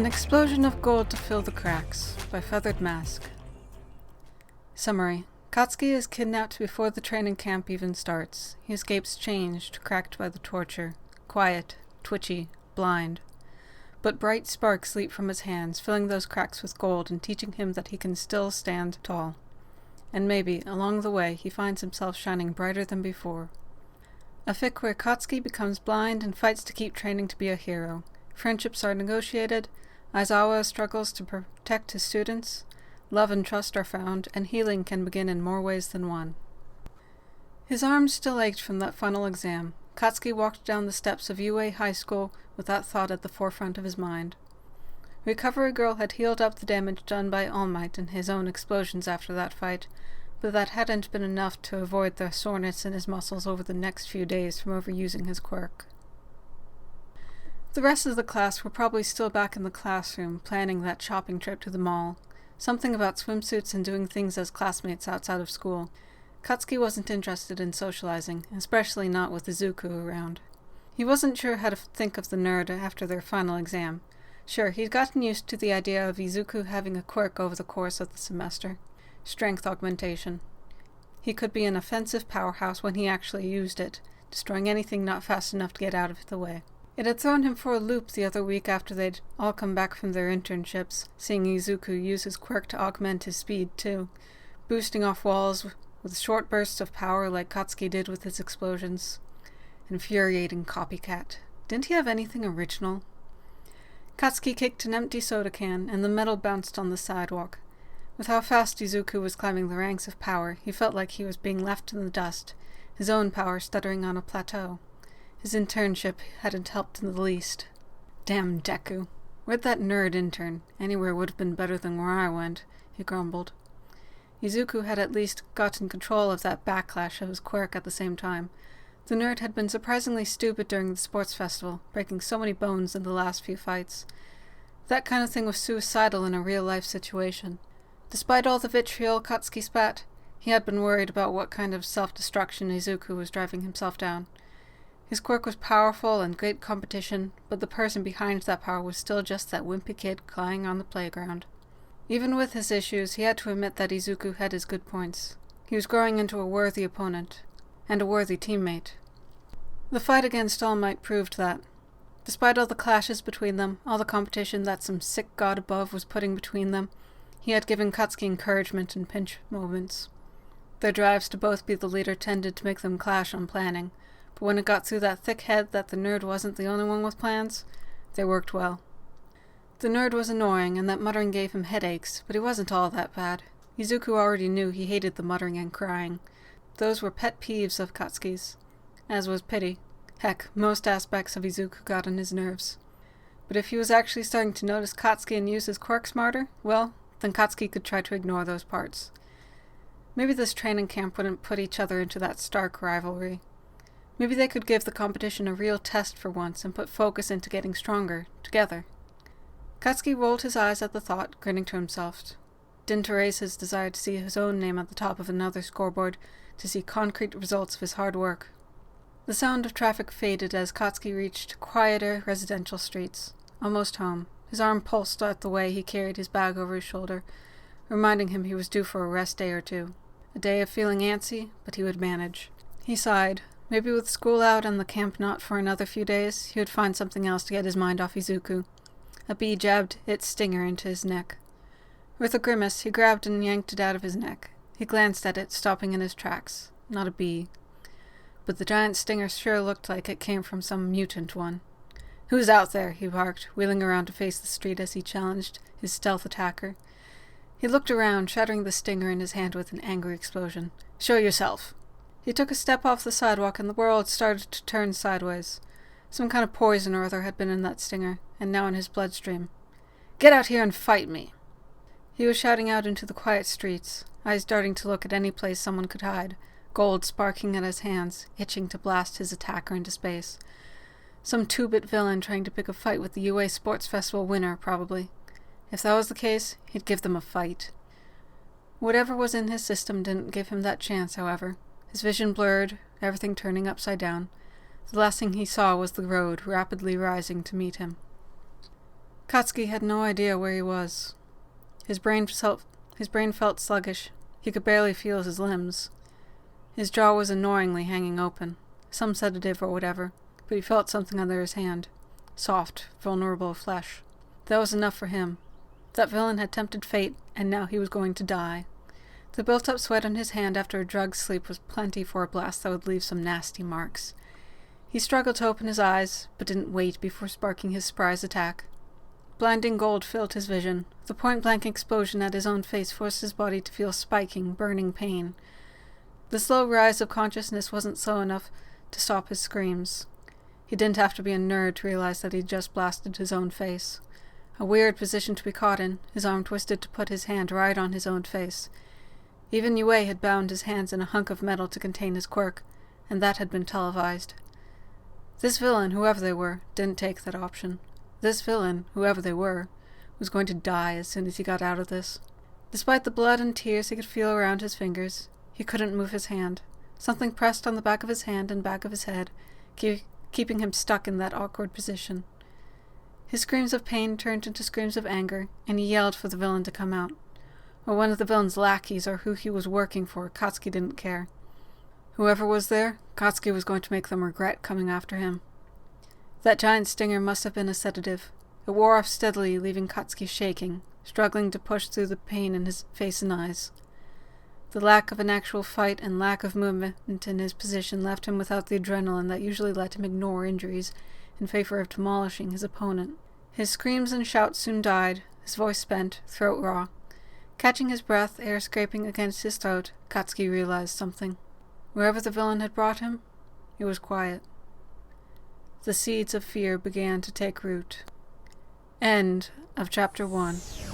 An explosion of gold to fill the cracks, by FeatheredMask. Summary. Katsuki is kidnapped before the training camp even starts. He escapes changed, cracked by the torture. Quiet, twitchy, blind. But bright sparks leap from his hands, filling those cracks with gold and teaching him that he can still stand tall. And maybe, along the way, he finds himself shining brighter than before. A fic where Katsuki becomes blind and fights to keep training to be a hero. Friendships are negotiated, Aizawa struggles to protect his students, love and trust are found, and healing can begin in more ways than one. His arms still ached from that final exam. Katsuki walked down the steps of UA High School with that thought at the forefront of his mind. Recovery Girl had healed up the damage done by All Might and his own explosions after that fight, but that hadn't been enough to avoid the soreness in his muscles over the next few days from overusing his quirk. The rest of the class were probably still back in the classroom, planning that shopping trip to the mall. Something about swimsuits and doing things as classmates outside of school. Katsuki wasn't interested in socializing, especially not with Izuku around. He wasn't sure how to think of the nerd after their final exam. Sure, he'd gotten used to the idea of Izuku having a quirk over the course of the semester. Strength augmentation. He could be an offensive powerhouse when he actually used it, destroying anything not fast enough to get out of the way. It had thrown him for a loop the other week after they'd all come back from their internships, seeing Izuku use his quirk to augment his speed too, boosting off walls with short bursts of power like Katsuki did with his explosions. Infuriating copycat. Didn't he have anything original? Katsuki kicked an empty soda can, and the metal bounced on the sidewalk. With how fast Izuku was climbing the ranks of power, he felt like he was being left in the dust, his own power stuttering on a plateau. His internship hadn't helped in the least. Damn Deku. Where'd that nerd intern? Anywhere would have been better than where I went, he grumbled. Izuku had at least gotten control of that backlash of his quirk at the same time. The nerd had been surprisingly stupid during the sports festival, breaking so many bones in the last few fights. That kind of thing was suicidal in a real-life situation. Despite all the vitriol Katsuki spat, he had been worried about what kind of self-destruction Izuku was driving himself down. His quirk was powerful and great competition, but the person behind that power was still just that wimpy kid lying on the playground. Even with his issues, he had to admit that Izuku had his good points. He was growing into a worthy opponent, and a worthy teammate. The fight against All Might proved that. Despite all the clashes between them, all the competition that some sick god above was putting between them, he had given Katsuki encouragement in pinch moments. Their drives to both be the leader tended to make them clash on planning, but when it got through that thick head that the nerd wasn't the only one with plans, they worked well. The nerd was annoying, and that muttering gave him headaches, but he wasn't all that bad. Izuku already knew he hated the muttering and crying. Those were pet peeves of Katsuki's, as was pity. Heck, most aspects of Izuku got on his nerves. But if he was actually starting to notice Katsuki and use his quirk smarter, well, then Katsuki could try to ignore those parts. Maybe this training camp wouldn't put each other into that stark rivalry. Maybe they could give the competition a real test for once and put focus into getting stronger, together. Katsuki rolled his eyes at the thought, grinning to himself. Didn't erase his desire to see his own name at the top of another scoreboard, to see concrete results of his hard work. The sound of traffic faded as Katsuki reached quieter residential streets, almost home. His arm pulsed at the way he carried his bag over his shoulder, reminding him he was due for a rest day or two. A day of feeling antsy, but he would manage. He sighed. Maybe with school out and the camp not for another few days, he would find something else to get his mind off Izuku. A bee jabbed its stinger into his neck. With a grimace, he grabbed and yanked it out of his neck. He glanced at it, stopping in his tracks. Not a bee. But the giant stinger sure looked like it came from some mutant one. "Who's out there?" he barked, wheeling around to face the street as he challenged his stealth attacker. He looked around, shattering the stinger in his hand with an angry explosion. "Show yourself!" He took a step off the sidewalk and the world started to turn sideways. Some kind of poison or other had been in that stinger, and now in his bloodstream. "Get out here and fight me!" He was shouting out into the quiet streets, eyes darting to look at any place someone could hide, gold sparking at his hands, itching to blast his attacker into space. Some two-bit villain trying to pick a fight with the UA Sports Festival winner, probably. If that was the case, he'd give them a fight. Whatever was in his system didn't give him that chance, however. His vision blurred, everything turning upside down. The last thing he saw was the road rapidly rising to meet him. Katsuki had no idea where he was. His brain felt sluggish. He could barely feel his limbs. His jaw was annoyingly hanging open. Some sedative or whatever, but he felt something under his hand. Soft, vulnerable flesh. That was enough for him. That villain had tempted fate, and now he was going to die. The built-up sweat on his hand after a drugged sleep was plenty for a blast that would leave some nasty marks. He struggled to open his eyes, but didn't wait before sparking his surprise attack. Blinding gold filled his vision. The point-blank explosion at his own face forced his body to feel spiking, burning pain. The slow rise of consciousness wasn't slow enough to stop his screams. He didn't have to be a nerd to realize that he'd just blasted his own face. A weird position to be caught in, his arm twisted to put his hand right on his own face. Even Yue had bound his hands in a hunk of metal to contain his quirk, and that had been televised. This villain, whoever they were, didn't take that option. This villain, whoever they were, was going to die as soon as he got out of this. Despite the blood and tears he could feel around his fingers, he couldn't move his hand. Something pressed on the back of his hand and back of his head, keeping him stuck in that awkward position. His screams of pain turned into screams of anger, and he yelled for the villain to come out. Or one of the villain's lackeys, or who he was working for, Katsuki didn't care. Whoever was there, Katsuki was going to make them regret coming after him. That giant stinger must have been a sedative. It wore off steadily, leaving Katsuki shaking, struggling to push through the pain in his face and eyes. The lack of an actual fight and lack of movement in his position left him without the adrenaline that usually let him ignore injuries in favor of demolishing his opponent. His screams and shouts soon died, his voice spent, throat raw. Catching his breath, air scraping against his throat, Katsuki realized something. Wherever the villain had brought him, it was quiet. The seeds of fear began to take root. End of Chapter 1.